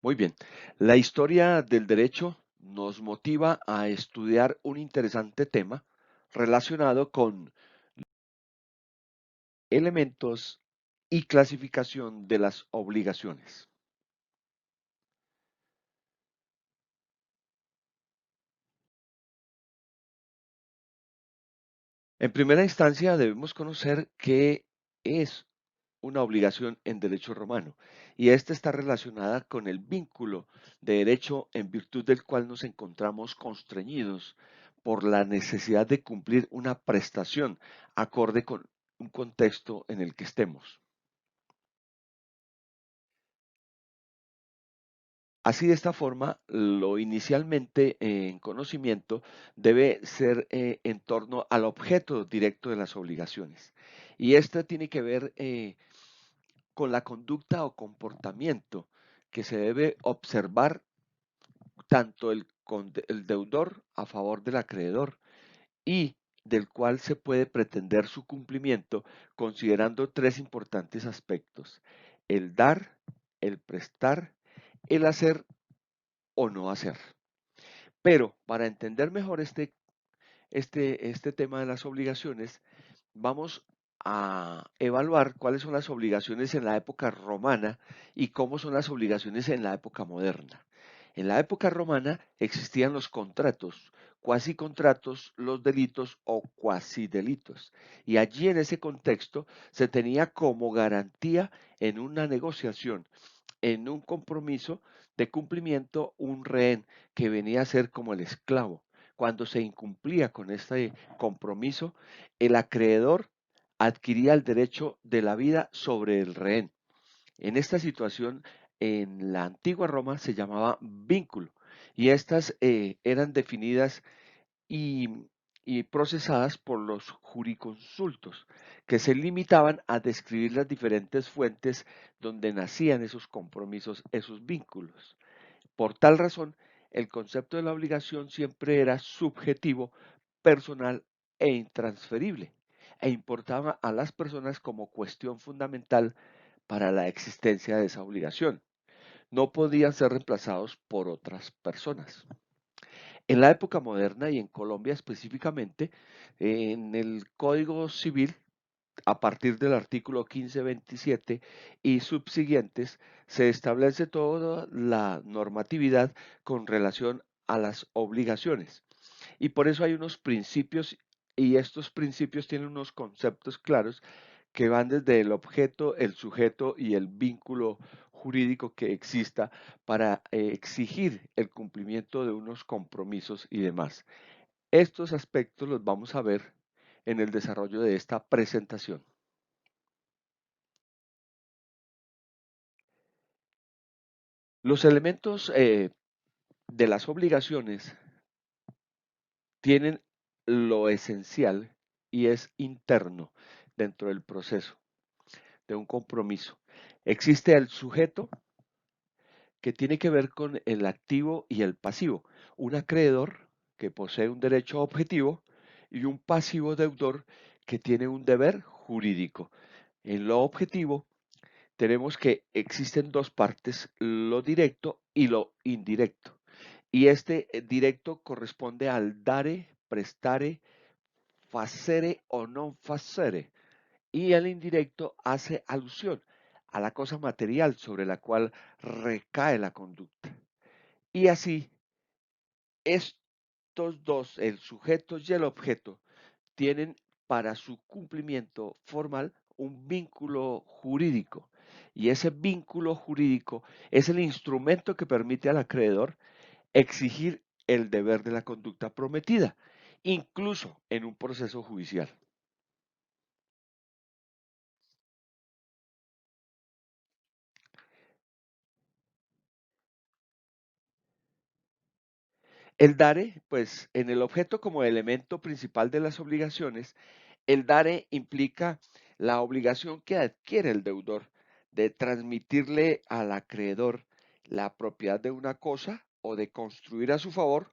Muy bien. La historia del derecho nos motiva a estudiar un interesante tema relacionado con elementos y clasificación de las obligaciones. En primera instancia, debemos conocer qué es una obligación en derecho romano, y esta está relacionada con el vínculo de derecho en virtud del cual nos encontramos constreñidos por la necesidad de cumplir una prestación acorde con un contexto en el que estemos. Así, de esta forma, lo inicialmente en conocimiento debe ser en torno al objeto directo de las obligaciones. Y esta tiene que ver con la conducta o comportamiento que se debe observar tanto el deudor a favor del acreedor y del cual se puede pretender su cumplimiento considerando tres importantes aspectos: el dar, el prestar, el hacer o no hacer. Pero para entender mejor este tema de las obligaciones, vamos a evaluar cuáles son las obligaciones en la época romana y cómo son las obligaciones en la época moderna. En la época romana existían los contratos, cuasi contratos, los delitos o cuasi delitos. Y allí en ese contexto se tenía como garantía en una negociación, en un compromiso de cumplimiento, un rehén que venía a ser como el esclavo. Cuando se incumplía con este compromiso, el acreedor adquiría el derecho de la vida sobre el rehén. En esta situación, en la antigua Roma se llamaba vínculo, y estas eran definidas y, y procesadas por los jurisconsultos, que se limitaban a describir las diferentes fuentes donde nacían esos compromisos, esos vínculos. Por tal razón, el concepto de la obligación siempre era subjetivo, personal e intransferible, e importaba a las personas como cuestión fundamental para la existencia de esa obligación. No podían ser reemplazados por otras personas. En la época moderna y en Colombia específicamente, en el Código Civil, a partir del artículo 1527 y subsiguientes, se establece toda la normatividad con relación a las obligaciones. Y por eso hay unos principios, y estos principios tienen unos conceptos claros que van desde el objeto, el sujeto y el vínculo jurídico que exista para exigir el cumplimiento de unos compromisos y demás. Estos aspectos los vamos a ver en el desarrollo de esta presentación. Los elementos de las obligaciones tienen lo esencial y es interno dentro del proceso de un compromiso. Existe el sujeto, que tiene que ver con el activo y el pasivo. Un acreedor que posee un derecho objetivo y un pasivo deudor que tiene un deber jurídico. En lo objetivo tenemos que existen dos partes, lo directo y lo indirecto. Y este directo corresponde al dare, prestare, facere o non facere. Y el indirecto hace alusión a la cosa material sobre la cual recae la conducta. Y así, estos dos, el sujeto y el objeto, tienen para su cumplimiento formal un vínculo jurídico. Y ese vínculo jurídico es el instrumento que permite al acreedor exigir el deber de la conducta prometida, incluso en un proceso judicial. El DARE, pues en el objeto como elemento principal de las obligaciones, el DARE implica la obligación que adquiere el deudor de transmitirle al acreedor la propiedad de una cosa o de construir a su favor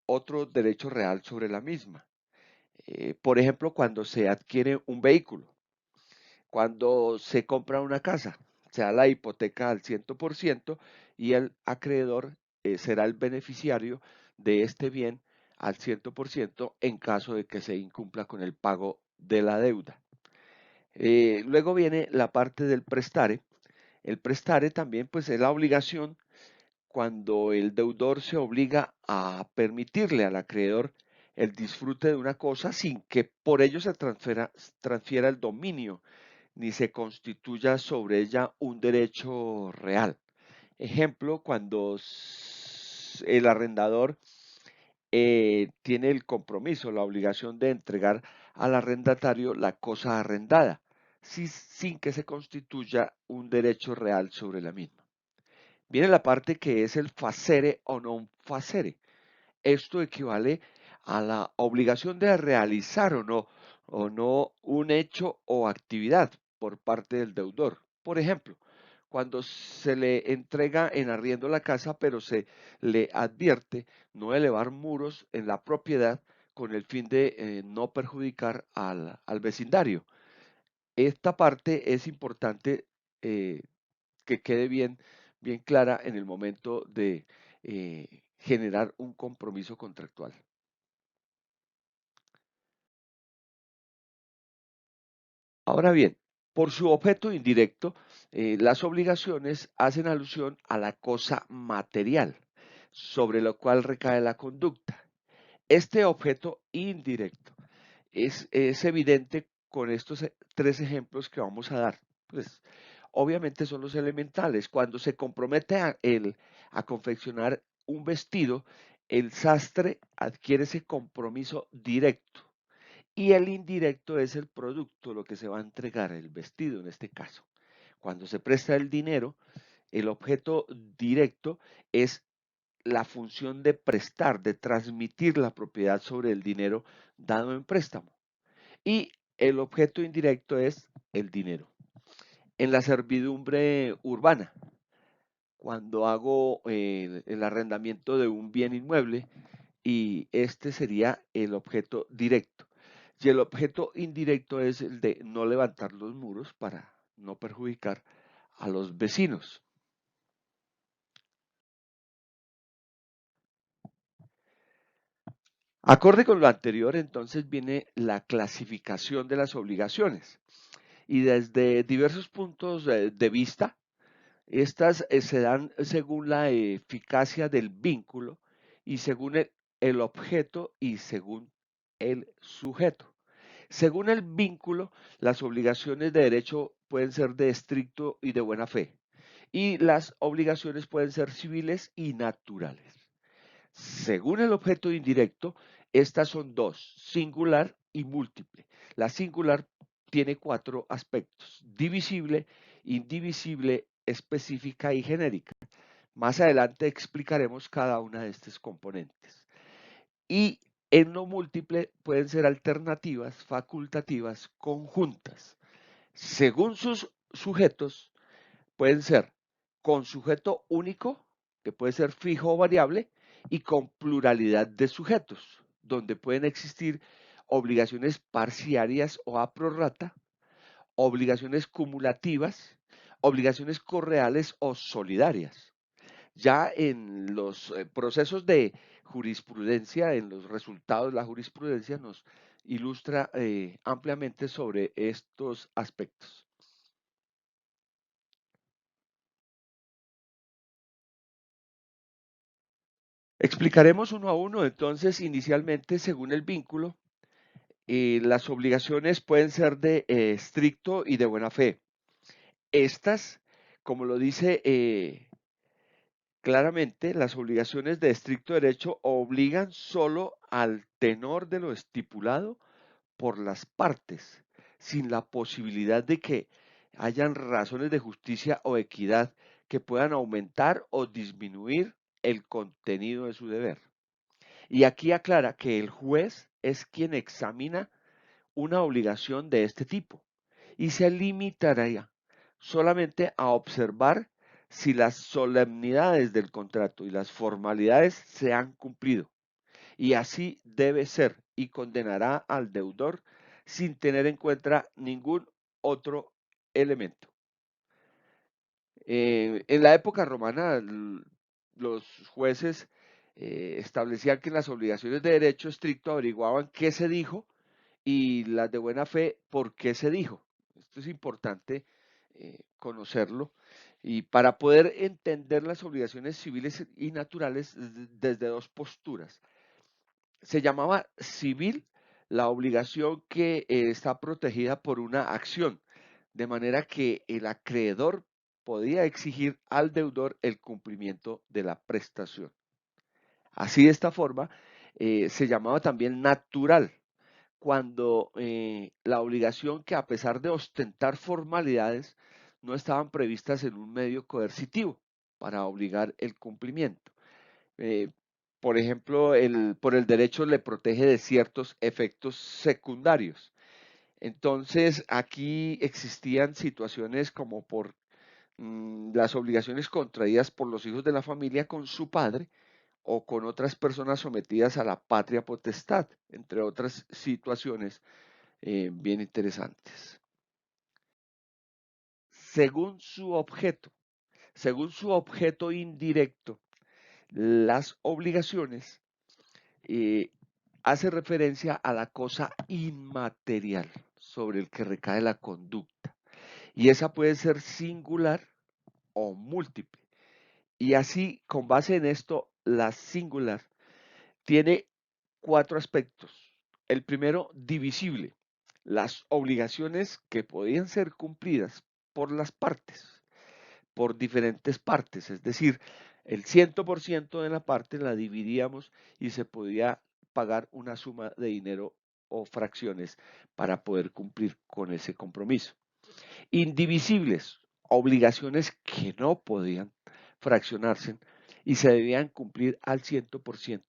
otro derecho real sobre la misma. Por ejemplo, cuando se adquiere un vehículo, cuando se compra una casa, sea la hipoteca al 100% y el acreedor será el beneficiario de este bien al 100% en caso de que se incumpla con el pago de la deuda. Luego viene la parte del prestare. El prestare también pues es la obligación cuando el deudor se obliga a permitirle al acreedor el disfrute de una cosa sin que por ello se transfiera el dominio ni se constituya sobre ella un derecho real. Ejemplo, cuando el arrendador tiene el compromiso, la obligación de entregar al arrendatario la cosa arrendada, sin que se constituya un derecho real sobre la misma. Viene la parte que es el facere o non facere. Esto equivale a la obligación de realizar o no un hecho o actividad por parte del deudor. Por ejemplo, cuando se le entrega en arriendo la casa, pero se le advierte no elevar muros en la propiedad con el fin de no perjudicar al vecindario. Esta parte es importante eh, que quede bien clara en el momento de generar un compromiso contractual. Ahora bien, por su objeto indirecto, las obligaciones hacen alusión a la cosa material sobre lo cual recae la conducta. Este objeto indirecto es evidente con estos tres ejemplos que vamos a dar. Pues, obviamente son los elementales. Cuando se compromete a confeccionar un vestido, el sastre adquiere ese compromiso directo. Y el indirecto es el producto, lo que se va a entregar, el vestido en este caso. Cuando se presta el dinero, el objeto directo es la función de prestar, de transmitir la propiedad sobre el dinero dado en préstamo. Y el objeto indirecto es el dinero. En la servidumbre urbana, cuando hago el arrendamiento de un bien inmueble, y este sería el objeto directo. Y el objeto indirecto es el de no levantar los muros para no perjudicar a los vecinos. Acorde con lo anterior, entonces viene la clasificación de las obligaciones. Y desde diversos puntos de vista, estas se dan según la eficacia del vínculo y según el objeto y según el sujeto. Según el vínculo, las obligaciones de derecho pueden ser de estricto y de buena fe, y las obligaciones pueden ser civiles y naturales. Según el objeto indirecto, estas son dos, singular y múltiple. La singular tiene cuatro aspectos: divisible, indivisible, específica y genérica. Más adelante explicaremos cada una de estas componentes. Y en lo múltiple pueden ser alternativas, facultativas, conjuntas. Según sus sujetos, pueden ser con sujeto único, que puede ser fijo o variable, y con pluralidad de sujetos, donde pueden existir obligaciones parciarias o a prorrata, obligaciones cumulativas, obligaciones correales o solidarias. Ya en los procesos de jurisprudencia, en los resultados de la jurisprudencia, nos ilustra ampliamente sobre estos aspectos. Explicaremos uno a uno, entonces, inicialmente, según el vínculo, las obligaciones pueden ser de estricto y de buena fe. Estas, como lo dice claramente, las obligaciones de estricto derecho obligan solo al tenor de lo estipulado por las partes, sin la posibilidad de que hayan razones de justicia o equidad que puedan aumentar o disminuir el contenido de su deber. Y aquí aclara que el juez es quien examina una obligación de este tipo y se limitaría solamente a observar si las solemnidades del contrato y las formalidades se han cumplido. Y así debe ser y condenará al deudor sin tener en cuenta ningún otro elemento. En la época romana, los jueces establecían que en las obligaciones de derecho estricto averiguaban qué se dijo y las de buena fe por qué se dijo. Esto es importante conocerlo y para poder entender las obligaciones civiles y naturales desde dos posturas. Se llamaba civil la obligación que está protegida por una acción, de manera que el acreedor podía exigir al deudor el cumplimiento de la prestación. Así, de esta forma, se llamaba también natural, cuando la obligación que, a pesar de ostentar formalidades, no estaban previstas en un medio coercitivo para obligar el cumplimiento. Eh, por ejemplo, por el derecho le protege de ciertos efectos secundarios. Entonces, aquí existían situaciones como por las obligaciones contraídas por los hijos de la familia con su padre o con otras personas sometidas a la patria potestad, entre otras situaciones bien interesantes. Según su objeto, según su objeto indirecto, las obligaciones eh, hace referencia a la cosa inmaterial sobre el que recae la conducta. Y esa puede ser singular o múltiple. Y así, con base en esto, la singular tiene cuatro aspectos. El primero, divisible. Las obligaciones que podían ser cumplidas por las partes, por diferentes partes, es decir, el 100% de la parte la dividíamos y se podía pagar una suma de dinero o fracciones para poder cumplir con ese compromiso. Indivisibles, obligaciones que no podían fraccionarse y se debían cumplir al 100%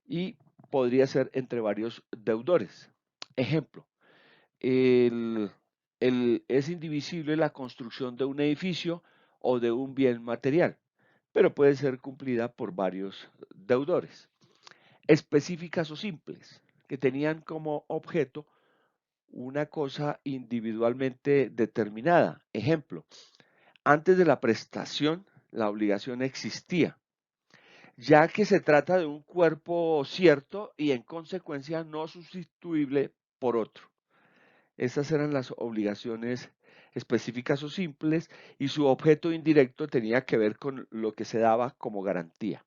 y podría ser entre varios deudores. Ejemplo, el, es indivisible la construcción de un edificio o de un bien material, pero puede ser cumplida por varios deudores. Específicas o simples, que tenían como objeto una cosa individualmente determinada. Ejemplo, antes de la prestación, la obligación existía, ya que se trata de un cuerpo cierto y en consecuencia no sustituible por otro. Estas eran las obligaciones específicas o simples y su objeto indirecto tenía que ver con lo que se daba como garantía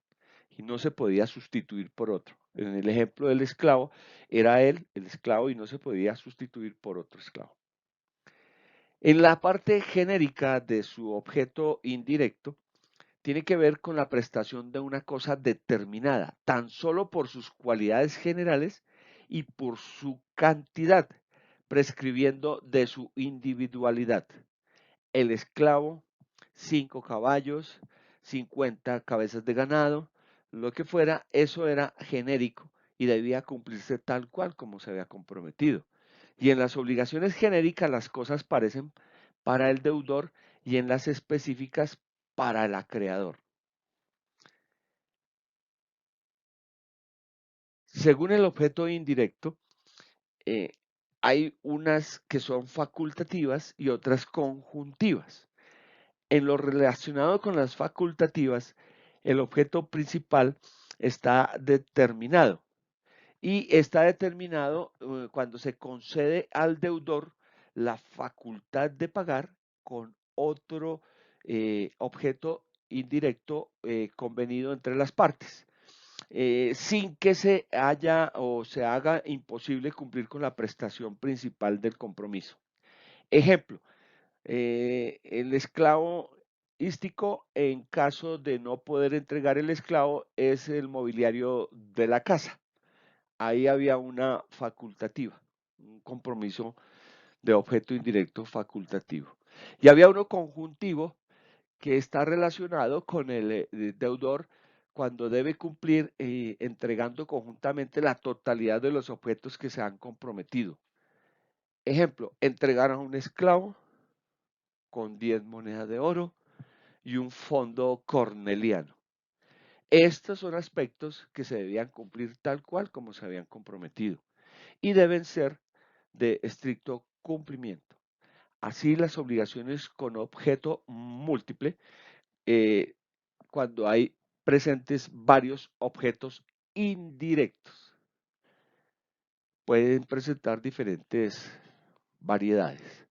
y no se podía sustituir por otro. En el ejemplo del esclavo, era él el esclavo y no se podía sustituir por otro esclavo. En la parte genérica de su objeto indirecto, tiene que ver con la prestación de una cosa determinada, tan solo por sus cualidades generales y por su cantidad, prescribiendo de su individualidad. El esclavo, 5 caballos, 50 cabezas de ganado, lo que fuera, eso era genérico y debía cumplirse tal cual como se había comprometido. Y en las obligaciones genéricas las cosas parecen para el deudor y en las específicas para el acreedor. Según el objeto indirecto, eh, hay unas que son facultativas y otras conjuntivas. En lo relacionado con las facultativas, el objeto principal está determinado y está determinado cuando se concede al deudor la facultad de pagar con otro objeto indirecto convenido entre las partes sin que se haya o se haga imposible cumplir con la prestación principal del compromiso. Ejemplo, el esclavo ístico, en caso de no poder entregar el esclavo, es el mobiliario de la casa. Ahí había una facultativa, un compromiso de objeto indirecto facultativo. Y había uno conjuntivo que está relacionado con el deudor cuando debe cumplir entregando conjuntamente la totalidad de los objetos que se han comprometido. Ejemplo, entregar a un esclavo con 10 monedas de oro y un fondo corneliano. Estos son aspectos que se debían cumplir tal cual como se habían comprometido y deben ser de estricto cumplimiento. así las obligaciones con objeto múltiple, cuando hay presentes varios objetos indirectos. Pueden presentar diferentes variedades.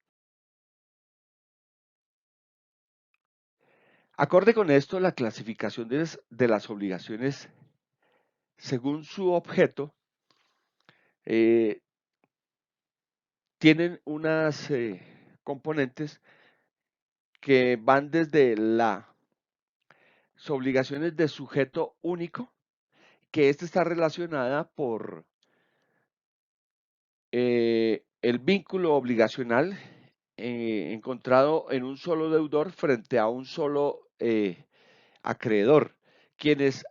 Acorde con esto, la clasificación de las obligaciones según su objeto eh, tienen unas componentes que van desde las obligaciones de sujeto único, que esta está relacionada por el vínculo obligacional encontrado en un solo deudor frente a un solo acreedor, quienes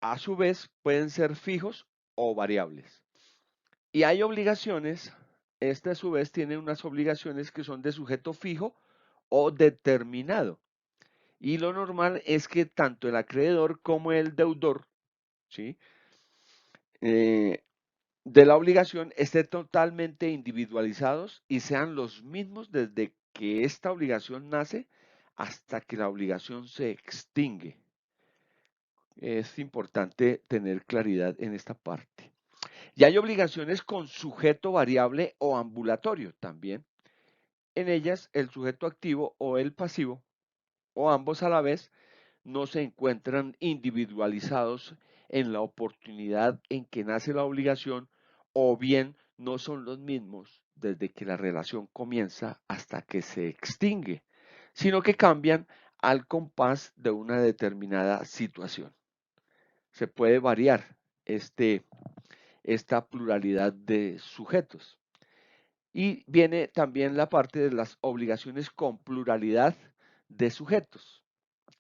a su vez pueden ser fijos o variables. Y hay obligaciones, esta a su vez tiene unas obligaciones que son de sujeto fijo o determinado. Y lo normal es que tanto el acreedor como el deudor, ¿sí? Eh, de la obligación estén totalmente individualizados y sean los mismos desde que esta obligación nace hasta que la obligación se extingue. Es importante tener claridad en esta parte. Y hay obligaciones con sujeto variable o ambulatorio también. En ellas, el sujeto activo o el pasivo, o ambos a la vez, no se encuentran individualizados en la oportunidad en que nace la obligación, o bien no son los mismos desde que la relación comienza hasta que se extingue, sino que cambian al compás de una determinada situación. Se puede variar esta pluralidad de sujetos. Y viene también la parte de las obligaciones con pluralidad de sujetos.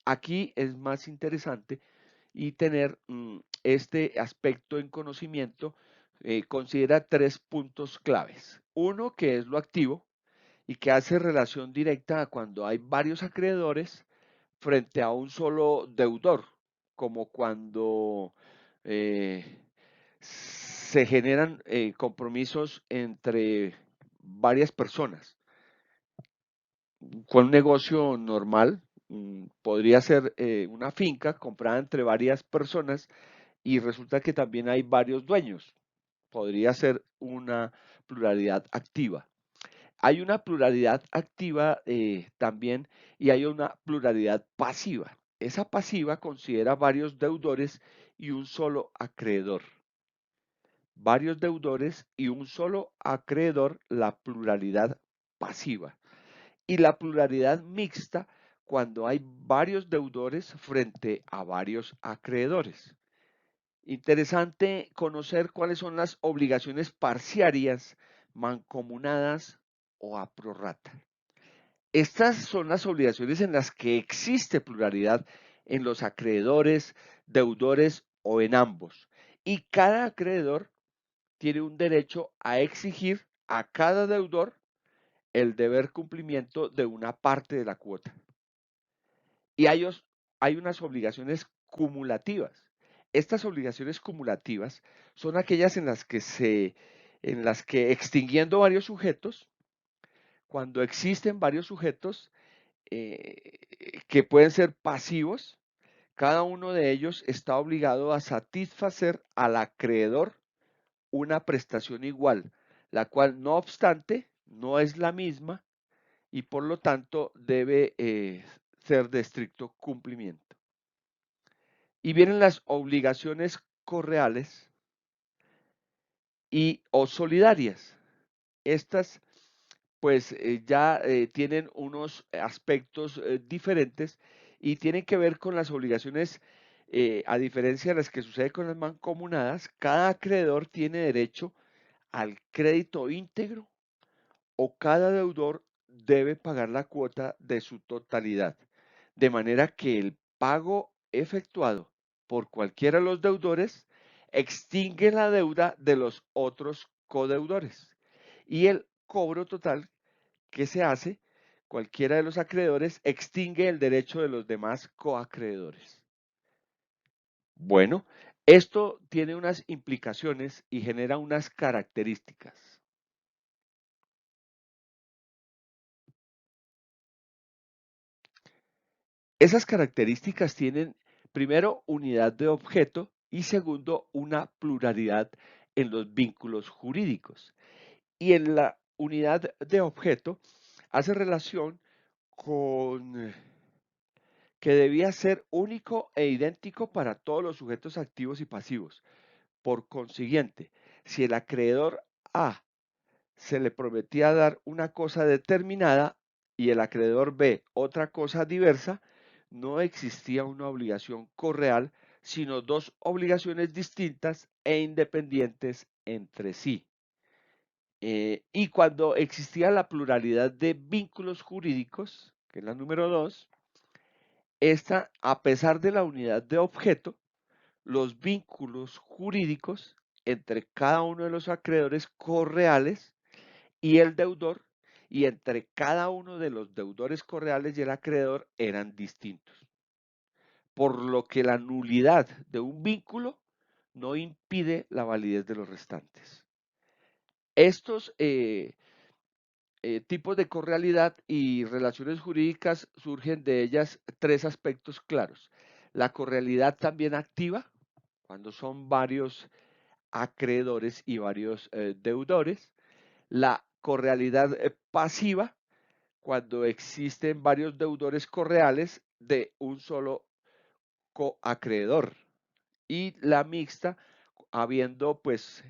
Aquí es más interesante y tener este aspecto en conocimiento. Considera tres puntos claves. Uno, que es lo activo y que hace relación directa a cuando hay varios acreedores frente a un solo deudor, como cuando eh, se generan compromisos entre varias personas. Con un negocio normal, podría ser una finca comprada entre varias personas y resulta que también hay varios dueños. Podría ser una pluralidad activa. Hay una pluralidad activa también y hay una pluralidad pasiva. Esa pasiva considera varios deudores y un solo acreedor. Varios deudores y un solo acreedor, la pluralidad pasiva. Y la pluralidad mixta cuando hay varios deudores frente a varios acreedores. Interesante conocer cuáles son las obligaciones parciarias, mancomunadas o a prorrata. Estas son las obligaciones en las que existe pluralidad en los acreedores, deudores o en ambos. Y cada acreedor tiene un derecho a exigir a cada deudor el deber cumplimiento de una parte de la cuota. Y hay unas obligaciones cumulativas. Estas obligaciones cumulativas son aquellas en las que extinguiendo varios sujetos, cuando existen varios sujetos eh, que pueden ser pasivos, cada uno de ellos está obligado a satisfacer al acreedor una prestación igual, la cual no obstante no es la misma y por lo tanto debe ser de estricto cumplimiento. Y vienen las obligaciones correales y o solidarias. Estas pues ya tienen unos aspectos diferentes y tienen que ver con las obligaciones, a diferencia de las que sucede con las mancomunadas, cada acreedor tiene derecho al crédito íntegro o cada deudor debe pagar la cuota de su totalidad, de manera que el pago efectuado por cualquiera de los deudores extingue la deuda de los otros codeudores y el cobro total que se hace, cualquiera de los acreedores extingue el derecho de los demás coacreedores. Bueno, esto tiene unas implicaciones y genera unas características. Esas características tienen, primero, unidad de objeto y segundo, una pluralidad en los vínculos jurídicos. Y en la unidad de objeto hace relación con que debía ser único e idéntico para todos los sujetos activos y pasivos. Por consiguiente, si el acreedor A se le prometía dar una cosa determinada y el acreedor B otra cosa diversa, no existía una obligación correal, sino dos obligaciones distintas e independientes entre sí. Y cuando existía la pluralidad de vínculos jurídicos, que es la número 2, esta, a pesar de la unidad de objeto, los vínculos jurídicos entre cada uno de los acreedores correales y el deudor, y entre cada uno de los deudores correales y el acreedor eran distintos. Por lo que la nulidad de un vínculo no impide la validez de los restantes. Estos tipos de correalidad y relaciones jurídicas surgen de ellas tres aspectos claros. La correalidad también activa, cuando son varios acreedores y varios deudores. La correalidad pasiva, cuando existen varios deudores correales de un solo coacreedor. Y la mixta, habiendo pues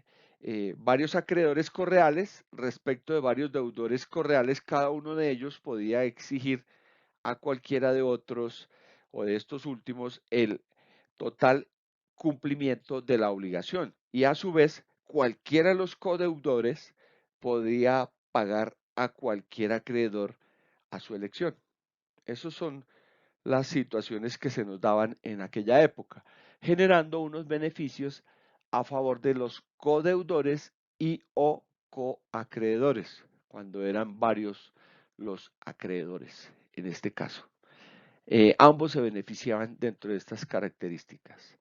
varios acreedores correales respecto de varios deudores correales, cada uno de ellos podía exigir a cualquiera de otros o de estos últimos el total cumplimiento de la obligación. Y a su vez, cualquiera de los codeudores podía pagar a cualquier acreedor a su elección. Esos son las situaciones que se nos daban en aquella época, generando unos beneficios a favor de los codeudores y o coacreedores, cuando eran varios los acreedores en este caso. Ambos se beneficiaban dentro de estas características.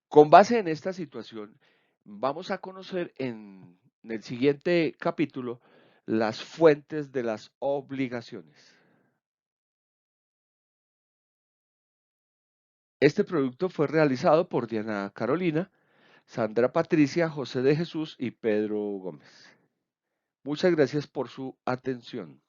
Con base en esta situación, vamos a conocer en el siguiente capítulo las fuentes de las obligaciones. Este producto fue realizado por Diana Carolina, Sandra Patricia, José de Jesús y Pedro Gómez. Muchas gracias por su atención.